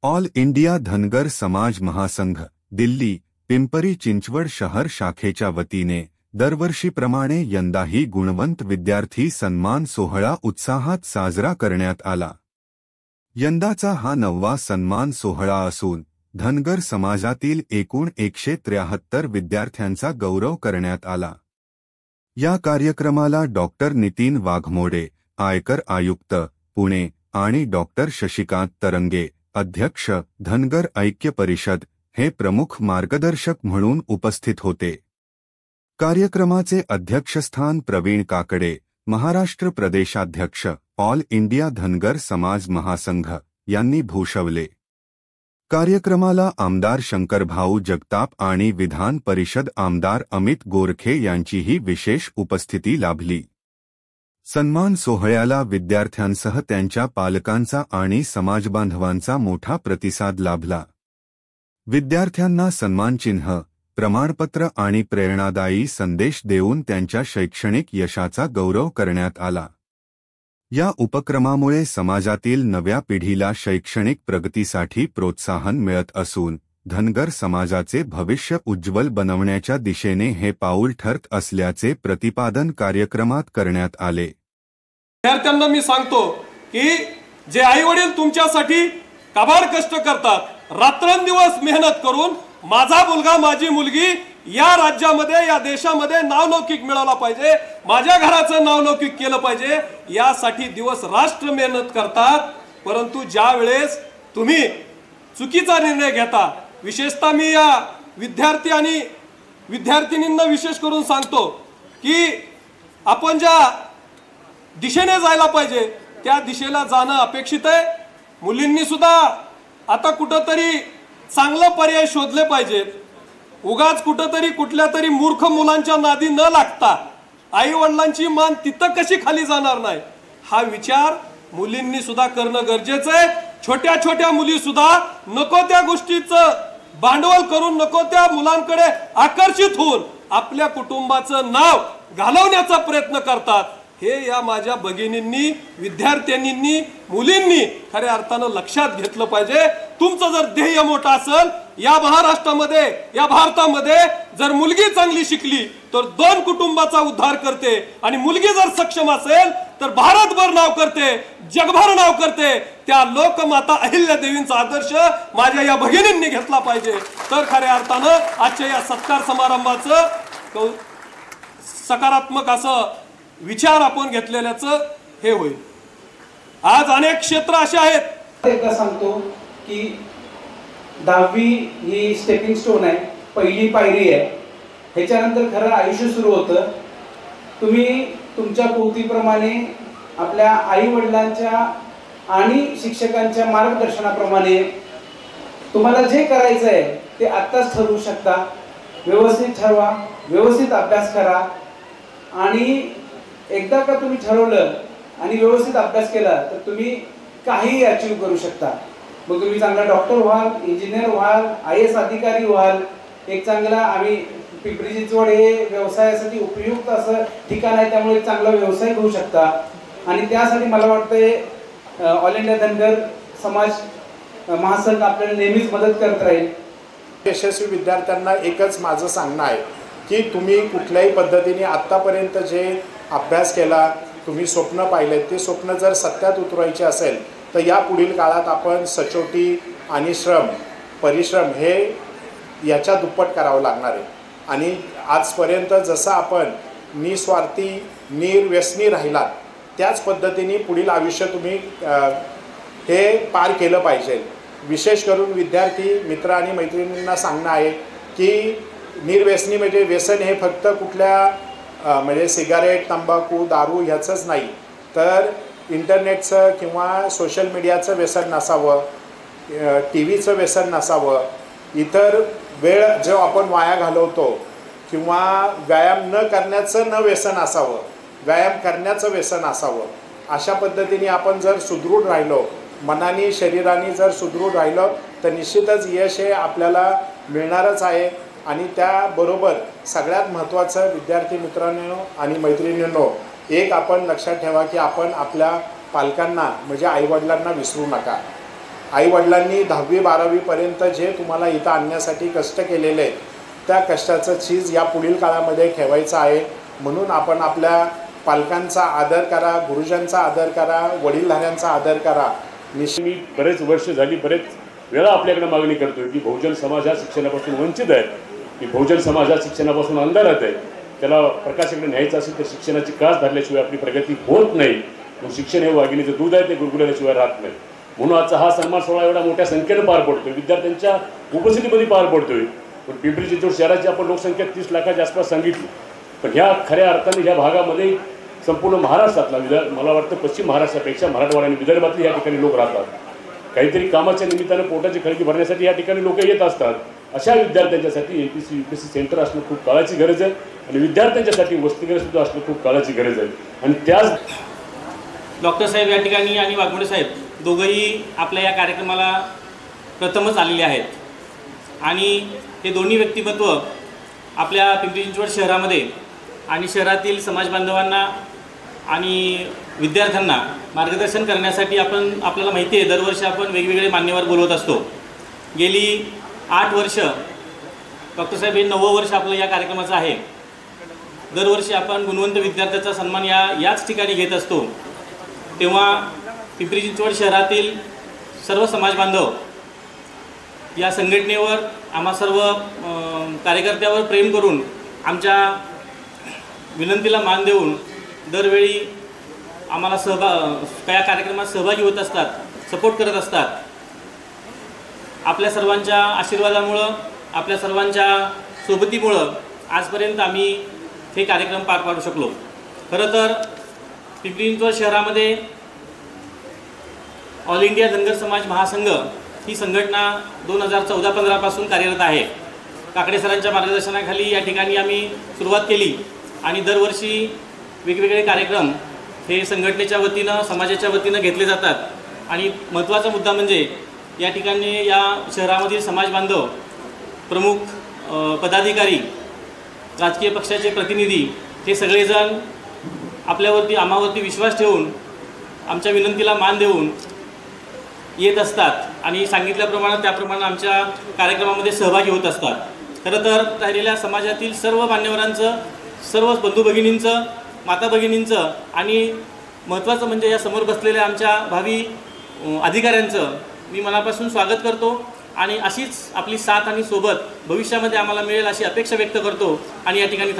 All India Dhangar समाज महासंघ दिल्ली पिंपरी चिंचवड शहर शाखेच्या वतीने दरवर्षीप्रमाणे यंदाही गुणवंत विद्यार्थी सन्मान सोहळा उत्साहात साजरा करण्यात आला। यंदाचा हा 9वा सन्मान सोहळा असून धनगर समाजातील एकूण 173 विद्यार्थ्यांचा गौरव करण्यात आला। या कार्यक्रमाला डॉक्टर नितीन वाघमोडे, आयकर आयुक्त, पुणे आणि डॉक्टर शशिकांत तरंगे, अध्यक्ष, धनगर ऐक्य परिषद हे प्रमुख मार्गदर्शक म्हणून उपस्थित होते। कार्यक्रमाचे अध्यक्षस्थान प्रवीण काकडे, महाराष्ट्र प्रदेशाध्यक्ष, ऑल इंडिया धनगर समाज महासंघ यांनी भूषवले। कार्यक्रमाला आमदार शंकरभाऊ जगताप आणि विधान परिषद आमदार अमित गोरखे यांचीही विशेष उपस्थिती लाभली। सन्मान सोहळ्याला विद्यार्थ्यांसह त्यांच्या पालकांचा आणि समाजबांधवांचा मोठा प्रतिसाद लाभला। विद्यार्थ्यांना सन्मानचिन्ह, प्रमाणपत्र आणि प्रेरणादायी संदेश देऊन त्यांच्या शैक्षणिक यशाचा गौरव करण्यात आला। या उपक्रमामुळे समाजातील नव्या पिढीला शैक्षणिक प्रगतीसाठी प्रोत्साहन मिळत असून धनगर समाजाचे भविष्य उज्ज्वल बनवण्याच्या दिशेने हे पाऊल ठरत असल्याचे प्रतिपादन कार्यक्रमात करण्यात आले। विद्यार्थ्यांना मी सांगतो की जे आई-वडील तुमच्यासाठी काबाड कष्ट करतात, रात्रंदिवस मेहनत करून माझा मुलगा माझी मुलगी या राज्यामध्ये या देशामध्ये नावलौकिक मिळवला पाहिजे, माझ्या घराचं नावलौकिक केलं पाहिजे, यासाठी दिवस रात्र मेहनत करतात। परंतु ज्या वेळेस तुम्ही चुकीचा निर्णय घेता, विशेषतः मी या विद्यार्थी आणि विद्यार्थिनींना विशेष करून सांगतो की आपण ज्या दिशेने जायला पाहिजे त्या दिशेला जाणं अपेक्षित आहे। मुलींनी सुद्धा आता कुठेतरी चांगले पर्याय शोधले पाहिजेत। उगाच कुठेतरी कुठल्या तरी मूर्ख मुलांच्या नादी न लागता आई वडिलांची मान तिथं कशी खाली जाणार नाही हा विचार मुलींनी सुद्धा करणं गरजेचं आहे। छोट्या छोट्या मुली सुद्धा नको त्या गोष्टीचं भांडवल करून नको त्या मुलांकडे आकर्षित होऊन आपल्या कुटुंबाचं नाव घालवण्याचा प्रयत्न करतात। हे या माझ्या भगिनींनी, विद्यार्थ्यांनी, मुलींनी खऱ्या अर्थानं लक्षात घेतलं पाहिजे। तुमचं जर ध्येय मोठं असेल, या महाराष्ट्रामध्ये या भारतामध्ये जर मुलगी चांगली शिकली तर 2 कुटुंबाचा उद्धार करते आणि मुलगी जर सक्षम असेल तर भारतभर नाव करते, जगभर नाव करते। त्या लोकमाता अहिल्यादेवींचा आदर्श माझ्या या भगिनींनी घेतला पाहिजे, तर खऱ्या अर्थानं आजच्या या सत्कार समारंभाचं सकारात्मक असं विचार आपण घेतलेल्याचं हे होईल। आज अनेक क्षेत्र असे आहेत, एकदा सांगतो की 10वी ही स्टेपिंग स्टोन आहे, पहिली पायरी आहे। ह्याच्यानंतर खरं आयुष्य सुरू होतं। तुम्ही तुमच्या पोथीप्रमाणे आपल्या आई वडिलांच्या आणि शिक्षकांच्या मार्गदर्शनाप्रमाणे तुम्हाला जे करायचं आहे ते आत्ताच ठरवू शकता। व्यवस्थित ठरवा, व्यवस्थित अभ्यास करा आणि एकदा का तुम्ही ठरवलं आणि व्यवस्थित अभ्यास केला तर तुम्ही काही अचीव करू शकता। मग तुम्ही चांगला डॉक्टर व्हाल, इंजिनियर व्हाल, IAS अधिकारी व्हाल, एक चांगला आम्ही पिंपरी चिंचवड हे व्यवसायासाठी उपयुक्त असं ठिकाण आहे, त्यामुळे चांगला व्यवसाय करू शकता। आणि त्यासाठी मला वाटतंय ऑल इंडिया धनगर समाज महासंघ आपल्याला नेहमीच मदत करत राहील। यशस्वी विद्यार्थ्यांना एकच माझं सांगणं आहे की तुम्ही कुठल्याही पद्धतीने आत्तापर्यंत जे अभ्यास केला, तुम्ही स्वप्न पाहिले, ते स्वप्न जर सत्यात उतरवायचे असेल तर या पुढील काळात आपण सचोटी आणि परिश्रम हे याच्या दुप्पट करावं लागणार आहे। आणि आजपर्यंत जसं आपण निस्वार्थी निर्व्यसनी राहिलात त्याच पद्धतीने पुढील आयुष्य तुम्ही हे पार केलं पाहिजे। विशेष करून विद्यार्थी मित्र आणि मैत्रिणींना सांगणं आहे की निर्व्यसनी म्हणजे व्यसन हे फक्त कुठल्या म्हणजे सिगारेट, तंबाखू, दारू ह्याचंच नाही, तर इंटरनेटचं किंवा सोशल मीडियाचं व्यसन नसावं, TV चं व्यसन नसावं, इतर वेळ जो आपण वाया घालवतो किंवा व्यायाम न करण्याचं व्यसन असावं, व्यायाम करण्याचं व्यसन असावं। अशा पद्धतीने आपण जर सुदृढ राहिलो, मनाने शरीराने जर सुदृढ राहिलो तर निश्चितच यश हे आपल्याला मिळणारच आहे। आणि त्याबरोबर सगळ्यात महत्त्वाचं विद्यार्थी मित्रांनो आणि मैत्रिणींनो, एक आपण लक्षात ठेवा की आपण आपल्या पालकांना म्हणजे आईवडिलांना विसरू नका। आईवडिलांनी 10वी-12वीपर्यंत जे तुम्हाला इथं आणण्यासाठी कष्ट केलेले आहेत त्या कष्टाचं चीज या पुढील काळामध्ये ठेवायचं आहे. म्हणून आपण आपल्या पालकांचा आदर करा, गुरुजनांचा आदर करा, वडीलधाऱ्यांचा आदर करा. मी बरेच वर्ष झाली बरेच वेळा आपल्याकडे मागणी करतोय की बहुजन समाज हा शिक्षणापासून वंचित आहे, की बहुजन समाज हा शिक्षणापासून अंधारात आहे. त्याला प्रकाशाकडे न्यायचं असेल तर शिक्षणाची कास धरल्याशिवाय आपली प्रगती होत नाही. मग शिक्षण हे वाघिणीचं दूध आहे, ते गुरगुरल्याशिवाय राहत नाही. म्हणून आजचा हा सन्मान सोहळा एवढा मोठ्या संख्येनं पार पडतोय, विद्यार्थ्यांच्या उपस्थितीमध्ये पार पडतोय. पण पिंपरी चिंचवड शहराची आपण लोकसंख्या 30 लाखाच्या आसपास सांगितली, पण ह्या खऱ्या अर्थाने ह्या भागामध्ये संपूर्ण महाराष्ट्रातला मला वाटतं पश्चिम महाराष्ट्रापेक्षा मराठवाडा आणि विदर्भातली या ठिकाणी लोक राहतात. काहीतरी कामाच्या निमित्तानं पोटाची खळगी भरण्यासाठी या ठिकाणी लोक येत असतात. अशा विद्यार्थ्यांच्यासाठी MPC UPSC सेंटर असणं खूप काळाची गरज आहे आणि विद्यार्थ्यांच्यासाठी वसतिगृहसुद्धा असणं खूप काळाची गरज आहे. आणि त्याच डॉक्टर साहेब या ठिकाणी आणि वाघमोडे साहेब दोघंही आपल्या या कार्यक्रमाला प्रथमच आलेले आहेत आणि हे दोन्ही व्यक्तिमत्व आपल्या पिंपरी चिंचवड शहरामध्ये आणि शहरातील समाज बांधवांना आणि विद्यार्थ्यांना मार्गदर्शन करण्यासाठी आपल्याला माहिती आहे दरवर्षी आपण वेगवेगळे मान्यवर बोलवत असतो. गेली 8 वर्ष डॉक्टर साहेब हे 9वं वर्ष आपलं या कार्यक्रमाचं आहे. दरवर्षी आपण गुणवंत विद्यार्थ्याचा सन्मान याच ठिकाणी घेत असतो. तेव्हा पिंपरी चिंचवड शहरातील सर्व समाज बांधव या संघटनेवर आम्हा सर्व कार्यकर्त्यावर प्रेम करून आमच्या विनंतीला मान देऊन दरवेळी आम्हाला या कार्यक्रमात सहभागी होत असतात, सपोर्ट करत असतात. आपल्या सर्वांच्या आशीर्वादामुळं, आपल्या सर्वांच्या सोबतीमुळं आजपर्यंत आम्ही हे कार्यक्रम पार पाडू शकलो. खरं तर पिंपरी चिंचवड शहरामध्ये ऑल इंडिया धनगर समाज महासंघ ही संघटना 2014-15 पासून कार्यरत आहे. काकडे सरांच्या मार्गदर्शनाखाली या ठिकाणी आम्ही सुरुवात केली आणि दरवर्षी वेगवेगळे कार्यक्रम हे संघटनेच्या वतीनं, समाजाच्या वतीनं घेतले जातात. आणि महत्त्वाचा मुद्दा म्हणजे या ठिकाणी या शहरामधील समाज बांधव, प्रमुख पदाधिकारी, राजकीय पक्षाचे प्रतिनिधी हे सगळेजण आम्हावरती विश्वास ठेवून आमच्या विनंतीला मान देऊन येत असतात आणि सांगितल्याप्रमाणे त्याप्रमाणे आमच्या कार्यक्रमामध्ये सहभागी होत असतात. खरं तर राहिलेल्या समाजातील सर्व मान्यवरांचं, सर्व बंधू भगिनींचं, माता भगिनींचं आणि महत्त्वाचं म्हणजे या समोर बसलेल्या आमच्या भावी अधिकाऱ्यांचं मी मनापासून स्वागत करतो आणि अशीच आपली साथ आणि सोबत भविष्यामध्ये आम्हाला मिळेल अशी अपेक्षा व्यक्त करतो आणि या ठिकाणी